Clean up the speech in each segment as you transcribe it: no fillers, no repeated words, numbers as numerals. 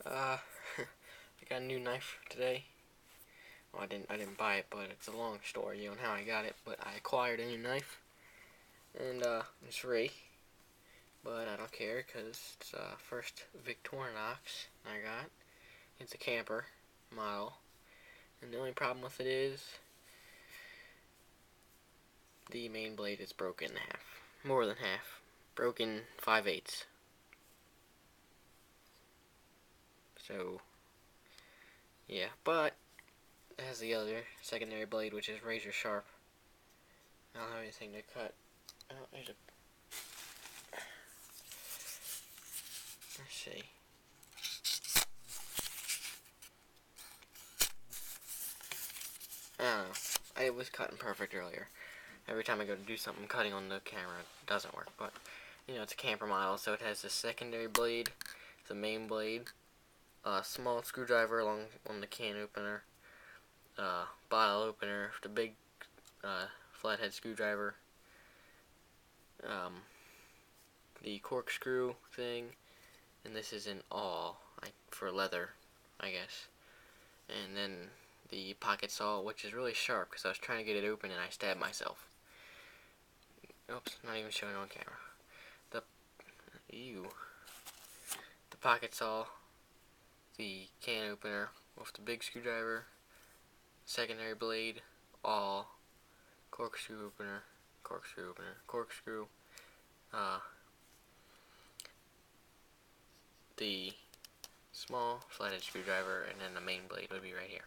I got a new knife today. Well, I didn't buy it, but it's a long story on how I got it. But I acquired a new knife, and it's free. But I don't care because it's first Victorinox I got. It's a camper model, and the only problem with it is the main blade is broken in half, more than half, broken 5/8. So yeah, but it has the other secondary blade, which is razor sharp. I don't have anything to cut. Oh, there's a. Let's see. I don't know. It was cutting perfect earlier. Every time I go to do something, cutting on the camera doesn't work. But you know, it's a camper model, so it has the secondary blade, the main blade, a small screwdriver along on the can opener, bottle opener, the big flathead screwdriver, the corkscrew thing, and this is in all for leather, I guess. And then the pocket saw, which is really sharp because I was trying to get it open and I stabbed myself. Oops, not even showing on camera. The pocket saw, the can opener with the big screwdriver, secondary blade, all corkscrew opener, corkscrew, the small flathead screwdriver, and then the main blade would be right here.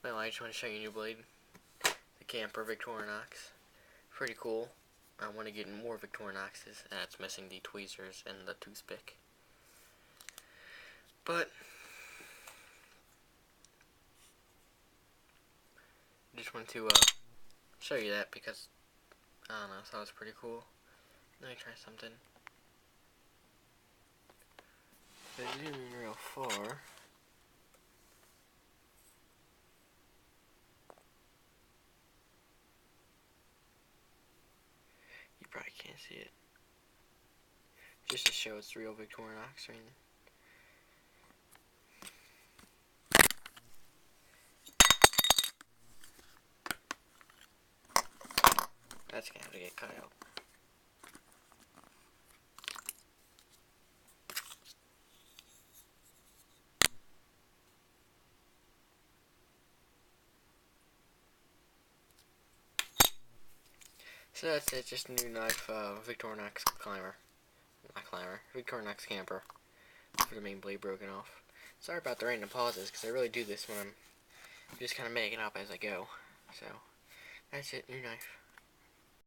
Well, I just want to show you a new blade, the Camper Victorinox. Pretty cool. I want to get more Victorinoxes, and it's missing the tweezers and the toothpick. But just wanted to show you that because I don't know, I thought it was pretty cool. Let me try something. If I zoom in real far, you probably can't see it. Just to show it's real Victorinox. I mean, that's gonna have to get cut out. So that's it, just a new knife, Victorinox Victorinox Camper, for the main blade broken off. Sorry about the random pauses, because I really do this when I'm just kind of making up as I go. So, that's it, new knife.